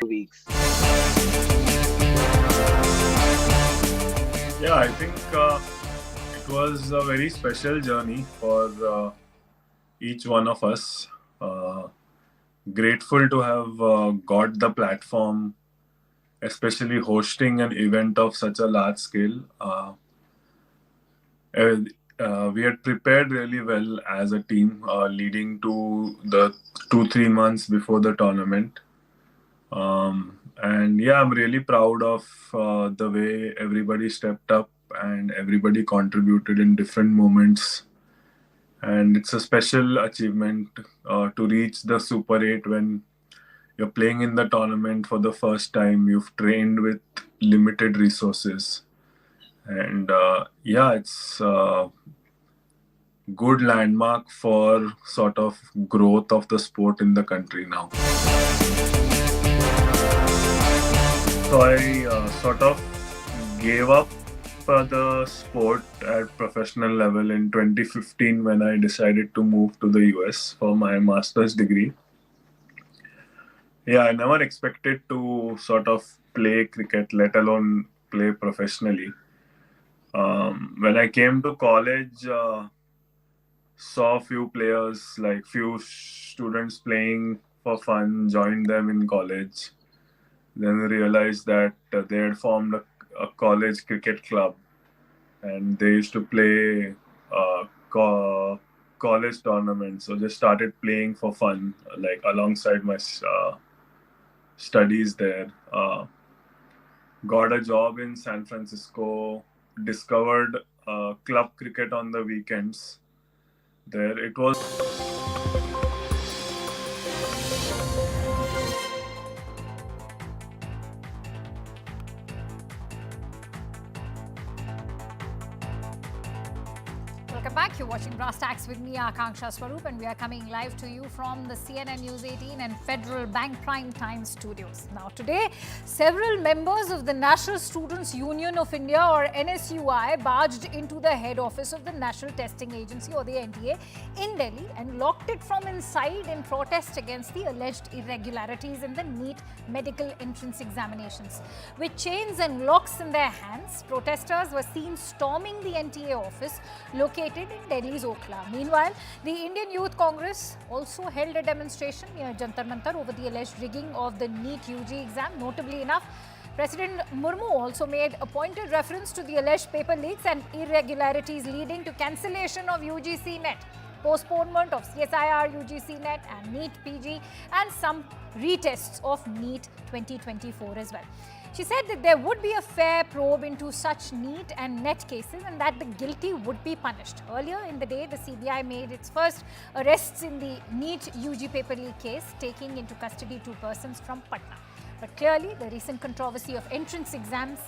weeks? Yeah, I think it was a very special journey for each one of us. Uh, Grateful to have got the platform, especially hosting an event of such a large scale. Uh, we had prepared really well as a team leading to the 2 3 months before the tournament. And yeah, I'm really proud of the way everybody stepped up and everybody contributed in different moments. And it's a special achievement to reach the Super 8 when you're playing in the tournament for the first time. You've trained with limited resources. And yeah, it's a good landmark for sort of growth of the sport in the country now. So I sort of gave up the sport at professional level in 2015 when I decided to move to the US for my master's degree. Yeah, I never expected to sort of play cricket, let alone play professionally. When I came to college, saw few players, like few students playing for fun, joined them in college. Then realized that they had formed a college cricket club and they used to play college tournaments. So just started playing for fun, like alongside my studies there. Got a job in San Francisco, discovered club cricket on the weekends. There it was. Welcome back. You're watching Brass Tacks with me, Akanksha Swaroop, and we are coming live to you from the CNN News 18 and Federal Bank Prime Time studios. Now, today, several members of the National Students Union of India, or NSUI, barged into the head office of the National Testing Agency, or the NTA, in Delhi and locked it from inside in protest against the alleged irregularities in the NEET medical entrance examinations. With chains and locks in their hands, protesters were seen storming the NTA office located in Delhi's Okhla. Meanwhile, the Indian Youth Congress also held a demonstration near Jantar Mantar over the alleged rigging of the NEET-UG exam. Notably enough, President Murmu also made a pointed reference to the alleged paper leaks and irregularities leading to cancellation of UGC NET, postponement of CSIR UGC NET and NEET PG, and some retests of NEET 2024 as well. She said that there would be a fair probe into such NEET and NET cases and that the guilty would be punished. Earlier in the day, the CBI made its first arrests in the NEET-UG paper leak case, taking into custody 2 persons from Patna. But clearly, the recent controversy of entrance exams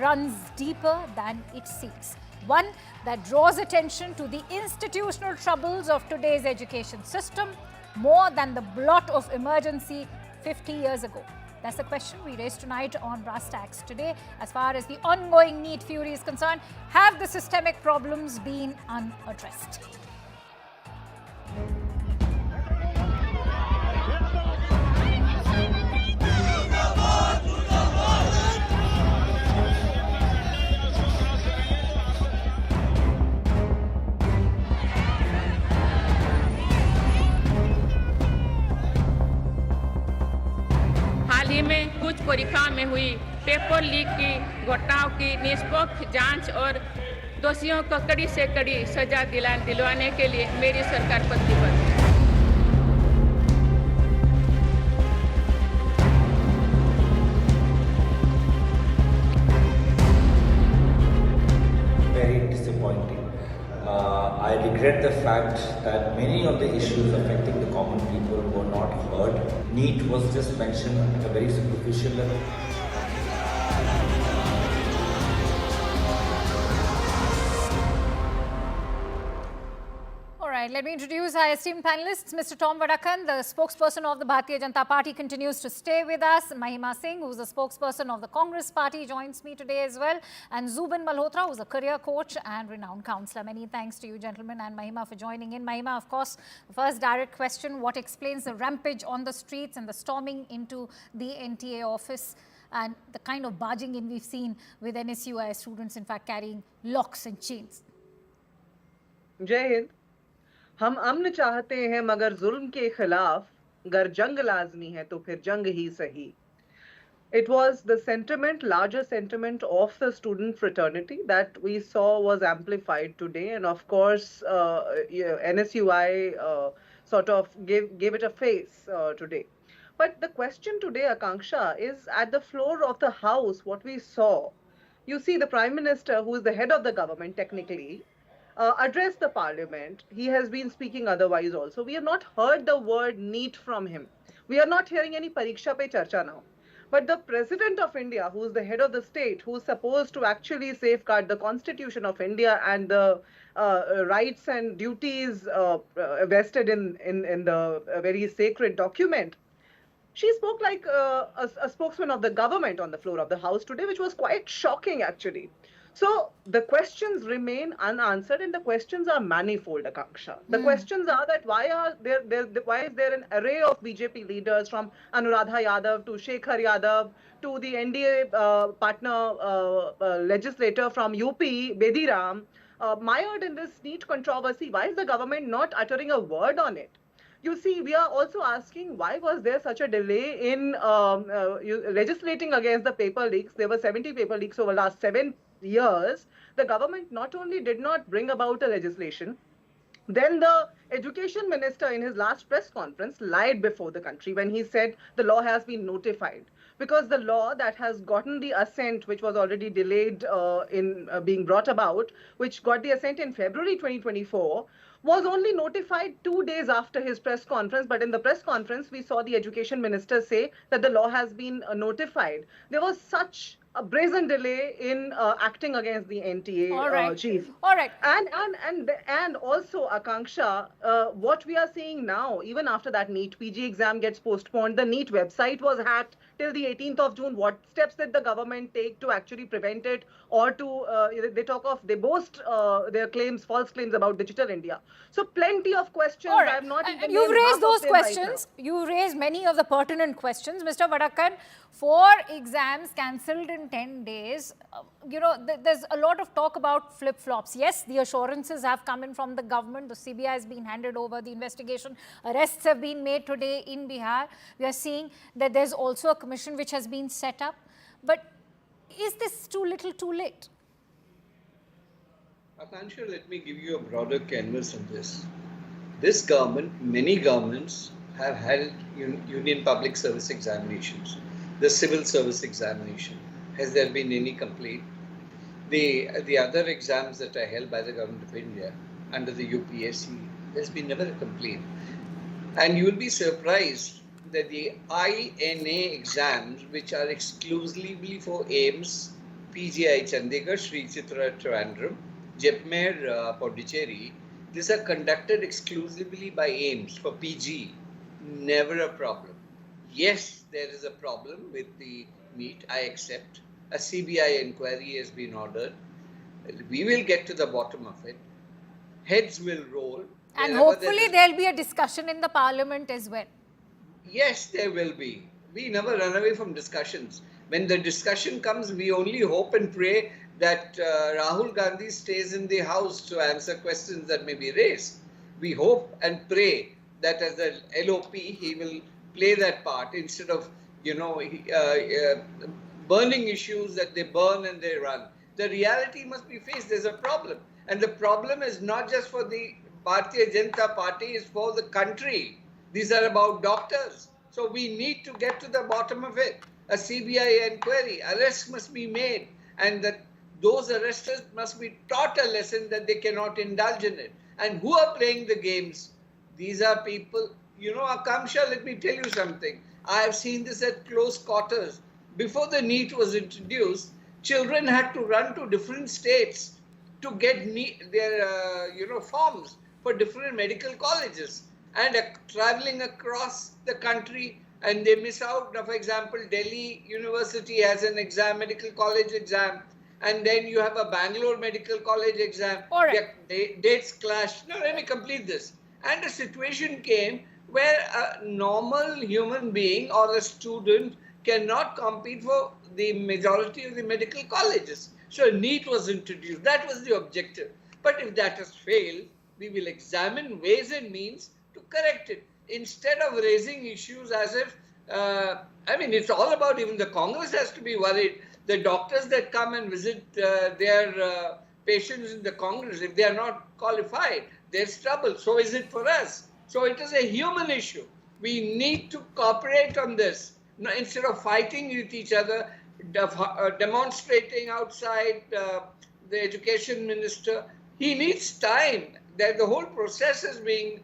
runs deeper than it seems. One that draws attention to the institutional troubles of today's education system more than the blot of emergency 50 years ago. That's the question we raised tonight on Brass Tacks today. As far as the ongoing NEET fury is concerned, have the systemic problems been unaddressed? हाल ही में कुछ परीक्षा में हुई paper leak की घटनाओं की निष्पक्ष जांच और दोषियों को कड़ी से कड़ी सजा दिलवाने के लिए मेरी सरकार प्रतिबद्ध है। Very disappointing. I regret the fact that many of the issues affecting the common people were not heard. NEET was just mentioned at a very superficial level. All right, let me introduce our esteemed panelists. Mr. Tom Vadakan, the spokesperson of the Bharatiya Janata Party, continues to stay with us. Mahima Singh, who is the spokesperson of the Congress Party, joins me today as well. And Zubin Malhotra, who is a career coach and renowned counsellor. Many thanks to you, gentlemen, and Mahima for joining in. Mahima, of course, the first direct question, what explains the rampage on the streets and the storming into the NTA office and the kind of barging in we've seen with NSUI students, in fact, carrying locks and chains? जय हिंद। हम अमन चाहते हैं मगर जुल्म के खिलाफ अगर जंग लाजमी है तो फिर जंग ही सही। It was the sentiment, larger sentiment of the student fraternity that we saw was amplified today, and of course, NSUI sort of gave it a face today. But the question today, Akanksha, is at the floor of the House, what we saw. You see, the Prime Minister, who is the head of the government technically, addressed the parliament. He has been speaking otherwise also. We have not heard the word NEET from him. We are not hearing any Pariksha Pe Charcha now. But the President of India, who is the head of the state, who is supposed to actually safeguard the Constitution of India and the rights and duties vested in the very sacred document, she spoke like a spokesman of the government on the floor of the House today, which was quite shocking actually. So the questions remain unanswered, and the questions are manifold, Akanksha. The questions are that why is there an array of BJP leaders, from Anuradha Yadav to Shekhar Yadav to the NDA Patna legislator from UP, Bediram, mired in this NEET controversy? Why is the government not uttering a word on it? You see, we are also asking why was there such a delay in legislating against the paper leaks. There were 70 paper leaks over the last 7 years. The government not only did not bring about a legislation, then the education minister in his last press conference lied before the country when he said the law has been notified. Because the law that has gotten the assent, which was already delayed in being brought about, which got the assent in February 2024, was only notified 2 days after his press conference. But in the press conference, we saw the education minister say that the law has been notified. There was such a brazen delay in acting against the NTA chief. All right. And also, Akanksha, what we are seeing now, even after that NEET PG exam gets postponed, the NEET website was hacked till the 18th of June. What steps did the government take to actually prevent it, or to, they boast their claims, false claims about Digital India. So plenty of questions. All right. I have not even You've named raised half those of them right questions. now. You've raised many of the pertinent questions. Mr. Vadakan, 4 exams cancelled in 10 days. There's a lot of talk about flip-flops. Yes, the assurances have come in from the government. The CBI has been handed over. The investigation arrests have been made today in Bihar. We are seeing that there's also a commission which has been set up. But is this too little too late? Akansha, let me give you a broader canvas on this. This government, many governments have held union public service examinations, the civil service examination. Has there been any complaint? The other exams that are held by the government of India under the UPSC, there's been never a complaint. And you will be surprised that the INA exams, which are exclusively for AIMS, PGI Chandigarh, Sri Chitra Trivandrum, JEPMER Pondicherry, these are conducted exclusively by AIMS for PG. Never a problem. Yes, there is a problem with the NEET, I accept. A CBI inquiry has been ordered. We will get to the bottom of it. Heads will roll. And hopefully there'll be a discussion in the parliament as well. Yes, there will be. We never run away from discussions. When the discussion comes, we only hope and pray that Rahul Gandhi stays in the house to answer questions that may be raised. We hope and pray that as the LOP, he will play that part instead of, burning issues that they burn and they run. The reality must be faced. There's a problem. And the problem is not just for the Bharatiya Janata Party, it's for the country. These are about doctors. So we need to get to the bottom of it. A CBI inquiry, arrests must be made, and that those arresters must be taught a lesson that they cannot indulge in it. And who are playing the games? These are people, Akamsha, let me tell you something. I have seen this at close quarters. Before the NEET was introduced, children had to run to different states to get their forms for different medical colleges and traveling across the country, and they miss out. Now, for example, Delhi University has an exam, medical college exam, and then you have a Bangalore Medical College exam. All right. Dates clash. No, let me complete this. And a situation came where a normal human being or a student cannot compete for the majority of the medical colleges. So NEET was introduced. That was the objective. But if that has failed, we will examine ways and means to correct it. Instead of raising issues as if, it's all about, even the Congress has to be worried. The doctors that come and visit their patients in the Congress, if they are not qualified, there's trouble. So is it for us. So it is a human issue. We need to cooperate on this. Now, instead of fighting with each other, demonstrating outside the education minister, he needs time. That the whole process is being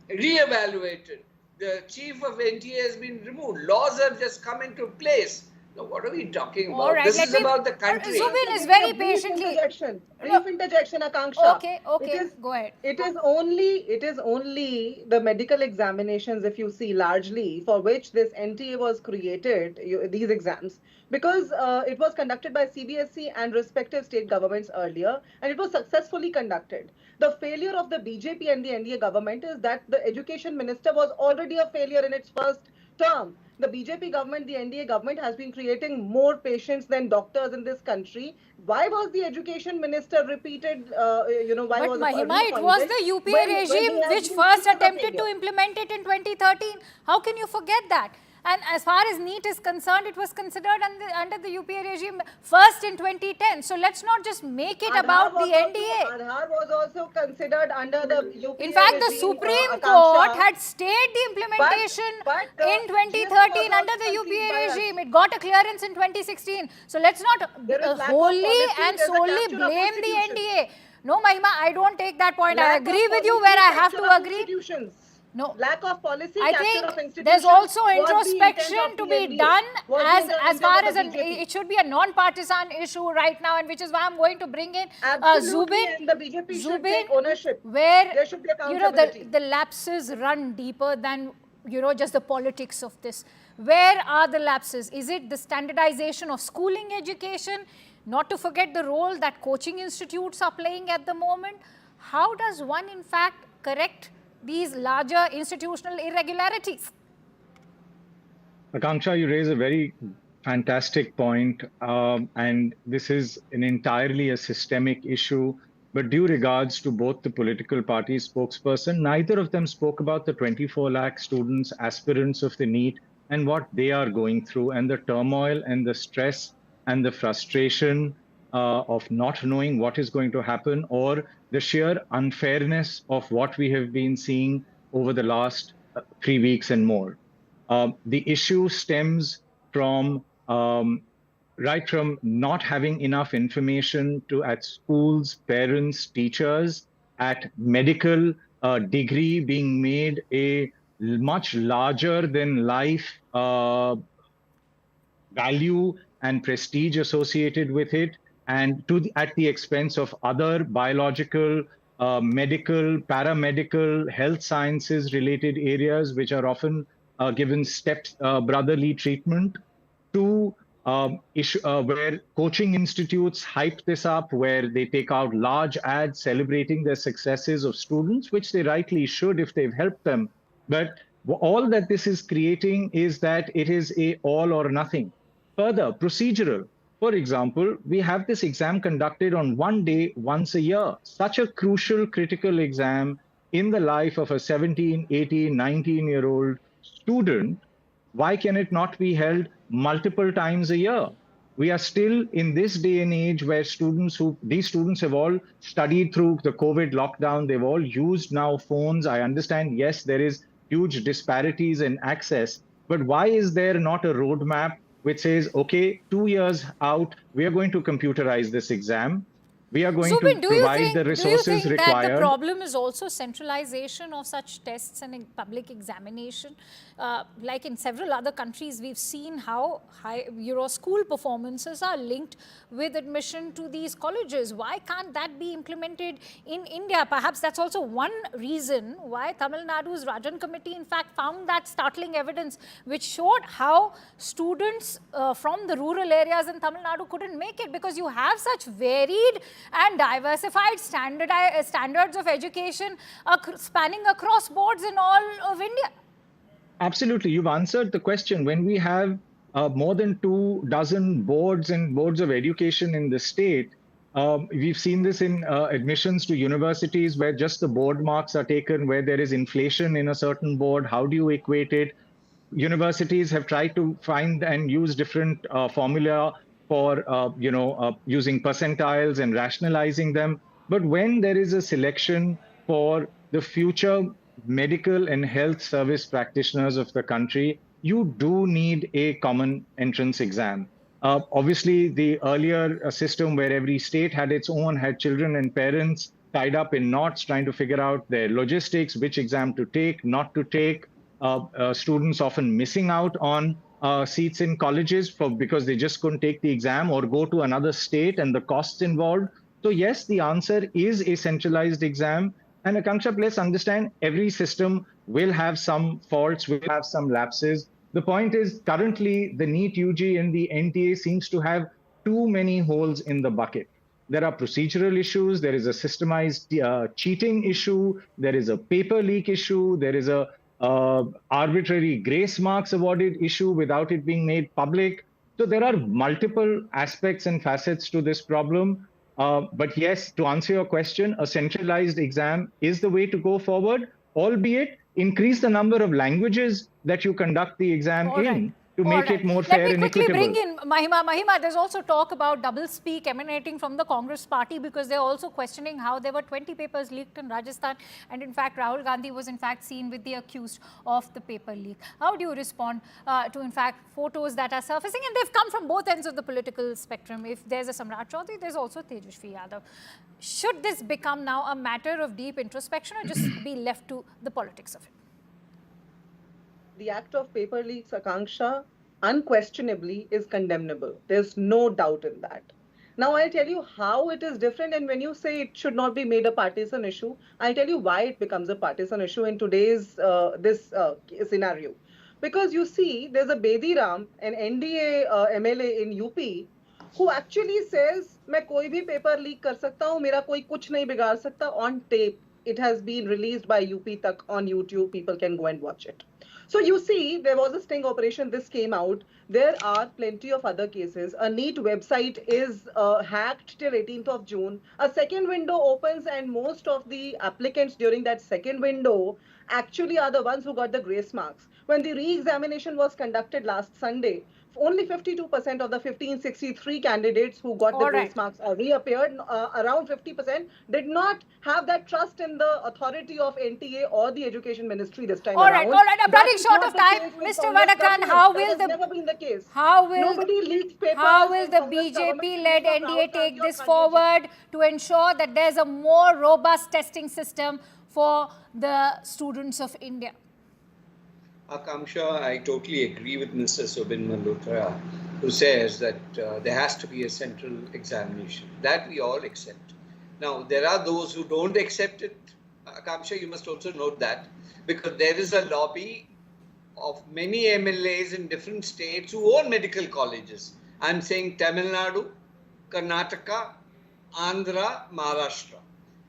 re-evaluated. The chief of NTA has been removed. Laws have just come into place. Now, what are we talking about? Right, this is about the country. Zubin is very patiently. Brief interjection, Akanksha. Okay, go ahead. It is only the medical examinations, if you see, largely for which this NTA was created, these exams, because it was conducted by CBSE and respective state governments earlier, and it was successfully conducted. The failure of the BJP and the NDA government is that the education minister was already a failure in its first term. The BJP government, the NDA government, has been creating more patients than doctors in this country. Why was the education minister repeated? Why was Mahima, it was the UPA regime which first attempted to implement it in 2013. How can you forget that? And as far as NEET is concerned, it was considered under the UPA regime first in 2010. So let's not just make it about the NDA. Aadhaar was also considered under the UPA In fact, the regime, Supreme Court had stayed the implementation in 2013 under the UPA regime. It got a clearance in 2016. So let's not wholly and solely blame the NDA. No, Mahima, I don't take that point. I agree with you where I have to agree. No. Lack of policy. I think there's also introspection to be done as far as it should be a non-partisan issue right now, and which is why I'm going to bring in Zubin. And the BJP should take ownership. Where there should be accountability. the lapses run deeper than just the politics of this. Where are the lapses? Is it the standardization of schooling education? Not to forget the role that coaching institutes are playing at the moment. How does one in fact correct these larger institutional irregularities? Akanksha, you raise a very fantastic point, and this is entirely a systemic issue. But due regards to both the political party spokesperson, neither of them spoke about the 24 lakh students, aspirants of the NEET, and what they are going through, and the turmoil and the stress and the frustration of not knowing what is going to happen, or the sheer unfairness of what we have been seeing over the last 3 weeks and more. The issue stems from right from not having enough information at schools, parents, teachers, at medical degree being made a much larger than life value and prestige associated with it, and at the expense of other biological, medical, paramedical, health sciences related areas, which are often given brotherly treatment, to where coaching institutes hype this up, where they take out large ads celebrating the successes of students, which they rightly should if they've helped them. But all that this is creating is that it is a all or nothing. Further, procedural. For example, we have this exam conducted on one day, once a year. Such a crucial, critical exam in the life of a 17, 18, 19-year-old student. Why can it not be held multiple times a year? We are still in this day and age where these students have all studied through the COVID lockdown. They've all used now phones. I understand, yes, there is huge disparities in access, but why is there not a roadmap which says, okay, 2 years out, we are going to computerize this exam. We are going Zubin, to provide the resources that required. the problem is also centralization of such tests and public examination? Like in several other countries, we've seen how school performances are linked with admission to these colleges. Why can't that be implemented in India? Perhaps that's also one reason why Tamil Nadu's Rajan committee in fact found that startling evidence which showed how students from the rural areas in Tamil Nadu couldn't make it, because you have such varied and diversified standards of education spanning across boards in all of India. Absolutely. You've answered the question. When we have more than 24 boards and boards of education in the state, we've seen this in admissions to universities where just the board marks are taken, where there is inflation in a certain board. How do you equate it? Universities have tried to find and use different formula for using percentiles and rationalizing them. But when there is a selection for the future medical and health service practitioners of the country, you do need a common entrance exam. Obviously, the earlier system where every state had its own, had children and parents tied up in knots trying to figure out their logistics, which exam to take, not to take. Students often missing out on seats in colleges because they just couldn't take the exam or go to another state and the costs involved. So yes, the answer is a centralized exam. And Akanksha, please understand, every system will have some faults, will have some lapses. The point is, currently, the NEET-UG and the NTA seems to have too many holes in the bucket. There are procedural issues, there is a systemized cheating issue, there is a paper leak issue, there is a arbitrary grace marks awarded issue without it being made public. So there are multiple aspects and facets to this problem. But yes, to answer your question, a centralized exam is the way to go forward, albeit increase the number of languages that you conduct the exam in to make it more fair and equitable. Let me quickly bring in Mahima. Mahima, there's also talk about doublespeak emanating from the Congress party, because they're also questioning how there were 20 papers leaked in Rajasthan, and in fact Rahul Gandhi was in fact seen with the accused of the paper leak. How do you respond to in fact photos that are surfacing, and they've come from both ends of the political spectrum? If there's a Samrat Chaudhary, there's also Tejashwi Yadav. Should this become now a matter of deep introspection, or just be left to the politics of it? The act of paper leaks, Akanksha, unquestionably is condemnable. There's no doubt in that. Now, I'll tell you how it is different. And when you say it should not be made a partisan issue, I'll tell you why it becomes a partisan issue in today's scenario. Because you see, there's a Bedi Ram, an NDA MLA in UP, who actually says, मैं कोई भी paper leak कर सकता हूँ, मेरा कोई कुछ नहीं बिगाड़ सकता, on tape. It has been released by UP Tak on YouTube. People can go and watch it. So you see, there was a sting operation. This came out. There are plenty of other cases. A NEET website is hacked till 18th of June. A second window opens, and most of the applicants during that second window actually are the ones who got the grace marks. When the re-examination was conducted last Sunday, only 52% of the 1563 candidates who got the grace marks reappeared. Around 50% did not have that trust in the authority of NTA or the Education Ministry this time around. All right. I'm running short of time, Mr. Vadakan. How will the never been the case? Nobody leaked papers. How will the BJP-led NDA take this forward to ensure that there's a more robust testing system for the students of India? Akanksha, I totally agree with Mr. Subin Malhotra, who says that there has to be a central examination. That we all accept. Now, there are those who don't accept it. Akanksha, you must also note that, because there is a lobby of many MLAs in different states who own medical colleges. I'm saying Tamil Nadu, Karnataka, Andhra, Maharashtra.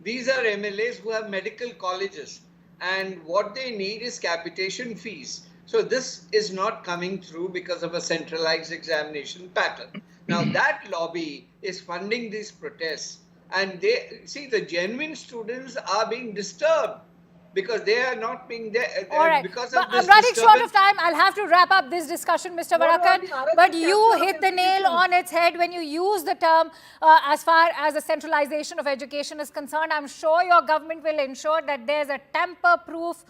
These are MLAs who have medical colleges, and what they need is capitation fees. So this is not coming through because of a centralized examination pattern. Now that lobby is funding these protests, and they see the genuine students are being disturbed. because they are not being there. All right. Because But of this I'm running short of disturbance. time. I'll have to wrap up this discussion, Mr. What about the Varakan. RSS But you capture of hit the nail institutions? on its head when you use the term as far as the centralization of education is concerned. I'm sure your government will ensure that there's a tamper-proof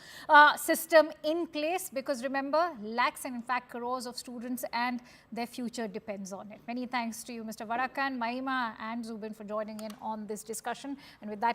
system in place, because remember, lakhs and in fact crores of students and their future depends on it. Many thanks to you, Mr. Varakan, Mahima and Zubin for joining in on this discussion. And with that,